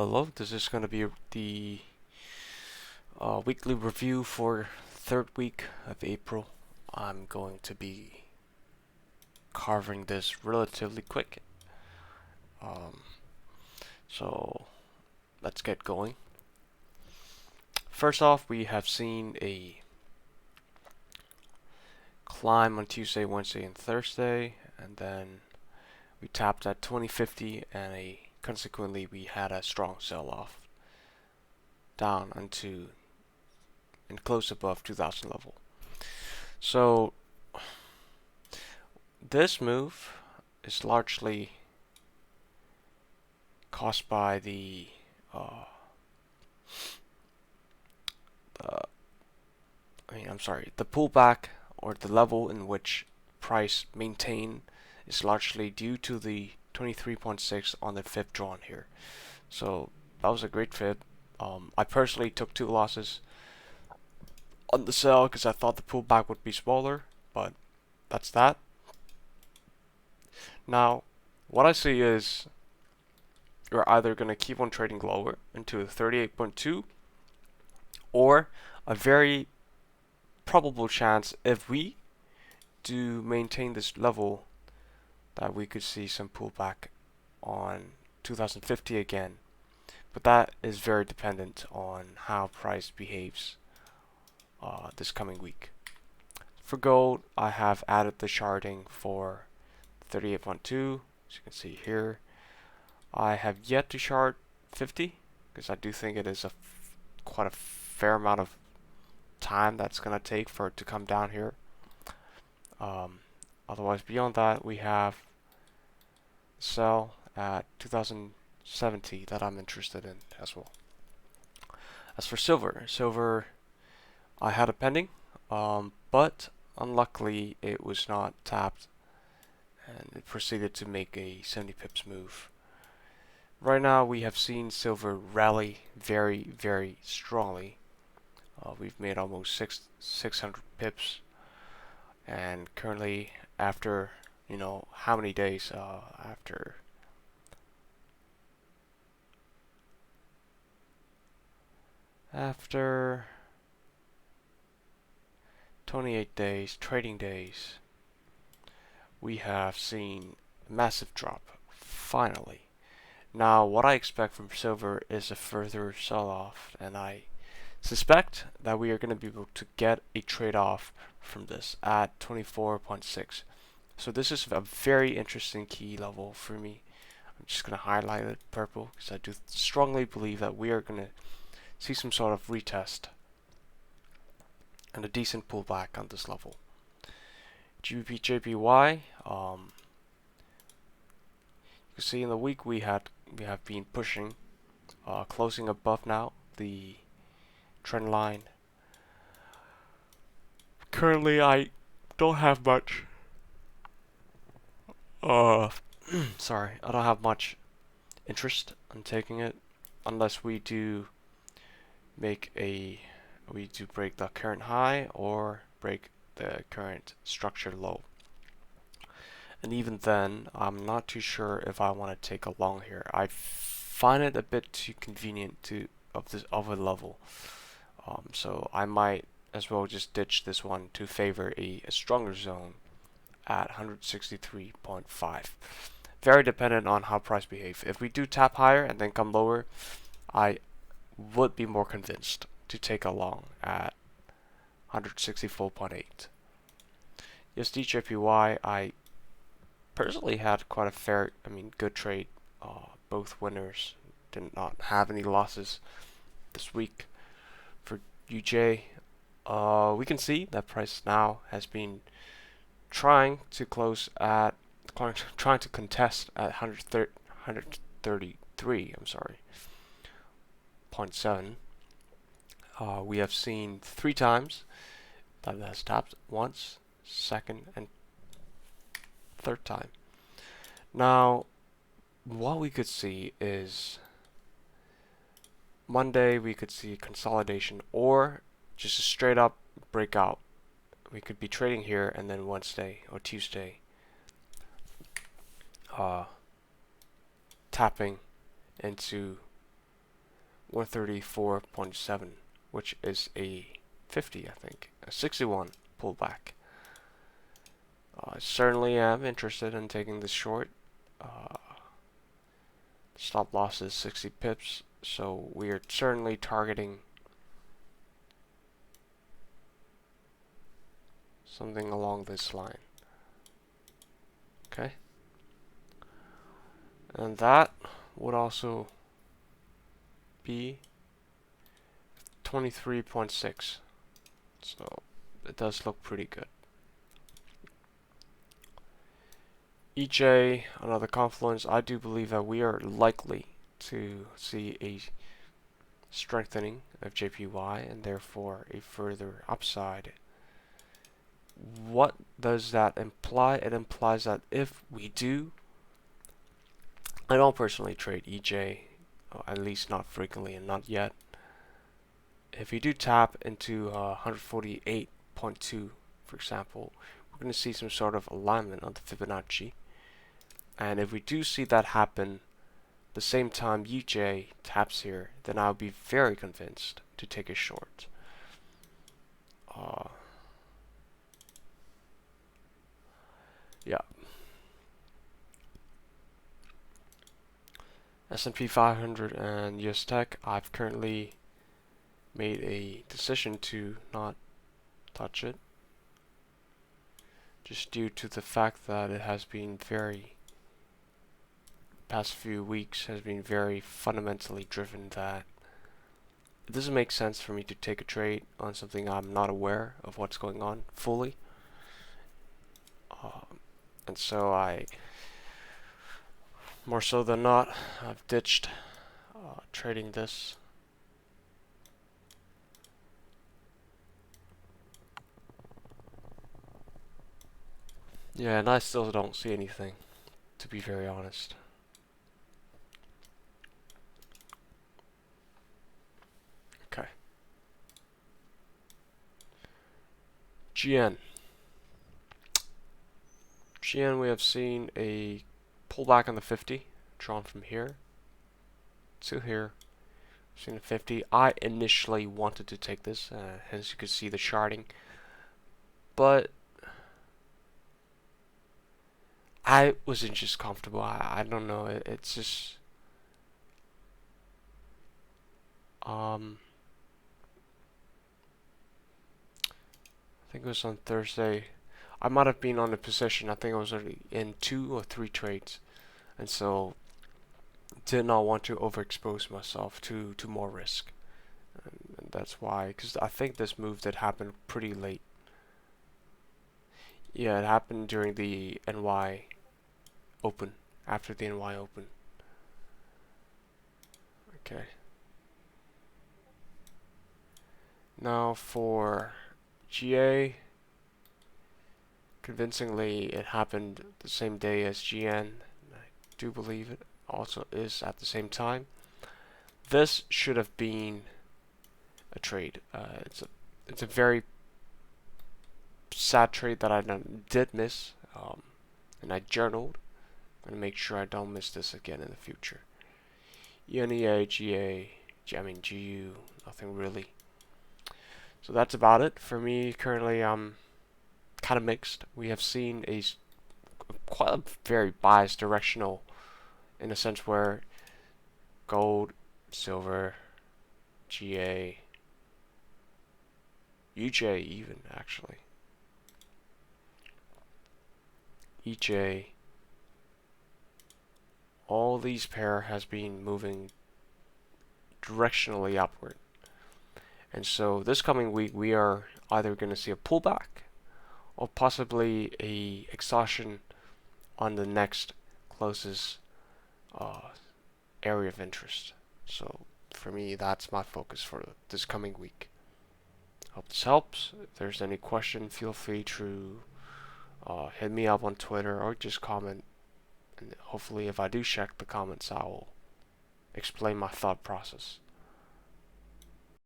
Hello, this is going to be the weekly review for third week of April. I'm going to be covering this relatively quick. Um, so let's get going. First off, we have seen a climb on Tuesday, Wednesday, and Thursday, and then we tapped at 2050, and consequently we had a strong sell-off down into and close above 2000 level. So this move is largely caused by the pullback, or the level in which price maintain is largely due to the 23.6 on the fib drawn here. So that was a great fib. I personally took 2 losses on the sell because I thought the pullback would be smaller, but that's that. Now, what I see is you're either going to keep on trading lower into 38.2, or a very probable chance, if we do maintain this level, that we could see some pullback on 2050 again. But that is very dependent on how price behaves this coming week. For gold, I have added the charting for 38.2, as you can see here. I have yet to chart 50 because I do think it is quite a fair amount of time that's going to take for it to come down here. Otherwise, beyond that, we have sell at 2070 that I'm interested in as well. As for silver I had a pending, but unluckily it was not tapped, and it proceeded to make a 70 pips move. Right now we have seen silver rally very, very strongly. We've made almost 600 pips, and currently, after how many days after 28 days, trading days, we have seen a massive drop, finally. Now, what I expect from silver is a further sell-off, and I suspect that we are going to be able to get a trade-off from this at 24.6. So this is a very interesting key level for me. I'm just going to highlight it purple because I do strongly believe that we are going to see some sort of retest and a decent pullback on this level. GBPJPY, you can see in the week we have been pushing, closing above now the trend line. Currently, I don't have much. Sorry, I don't have much interest in taking it unless we do break the current high or break the current structure low. And even then, I'm not too sure if I want to take a long here. I find it a bit too convenient of a level. So I might as well just ditch this one to favor a stronger zone at 163.5. Very dependent on how price behaves. If we do tap higher and then come lower, I would be more convinced to take a long at 164.8. USDJPY, I personally had quite a good trade. Both winners, did not have any losses this week. For UJ, we can see that price now has been trying to contest at 133. I'm sorry, 0.7. We have seen 3 times that it has tapped, once, second, and third time. Now, what we could see is Monday we could see consolidation or just a straight up breakout. We could be trading here, and then Wednesday or Tuesday tapping into 134.7, which is a 50, I think, a 61 pullback. I certainly am interested in taking this short. Stop loss is 60 pips, so we are certainly targeting something along this line. Okay, and that would also be 23.6, so it does look pretty good. EJ, another confluence. I do believe that we are likely to see a strengthening of JPY and therefore a further upside. What does that imply? It implies that if we do, I don't personally trade EJ, at least not frequently and not yet. If we do tap into 148.2, for example, we're going to see some sort of alignment on the Fibonacci. And if we do see that happen the same time UJ taps here, then I'll be very convinced to take a short. Yeah. S&P 500 and US Tech, I've currently made a decision to not touch it, just due to the fact that it has been past few weeks has been very fundamentally driven that it doesn't make sense for me to take a trade on something I'm not aware of what's going on fully. And so more so than not, I've ditched trading this. Yeah, and I still don't see anything, to be very honest. Okay. GN. GN, we have seen a pullback on the 50, drawn from here to here. We've seen a 50. I initially wanted to take this, hence you could see the charting, but I wasn't just comfortable. I don't know. It's just I think it was on Thursday. I might have been on a position. I think I was already in 2 or 3 trades, and so did not want to overexpose myself to more risk, and that's why. Because I think this move did happen pretty late. Yeah, it happened during the NY Open, after the NY Open. Okay. Now for GA, convincingly it happened the same day as GN. I do believe it also is at the same time. This should have been a trade. It's a very sad trade that I did miss, and I journaled. I'm gonna make sure I don't miss this again in the future. ENEA, GU, nothing really. So that's about it for me. Currently, I'm kind of mixed. We have seen quite a very biased directional, in a sense where gold, silver, GA, UJ even actually, EJ, all these pair has been moving directionally upward. And so this coming week we are either going to see a pullback or possibly a exhaustion on the next closest area of interest. So for me, that's my focus for this coming week. Hope this helps. If there's any question, feel free to hit me up on Twitter or just comment. And hopefully if I do check the comments, I will explain my thought process.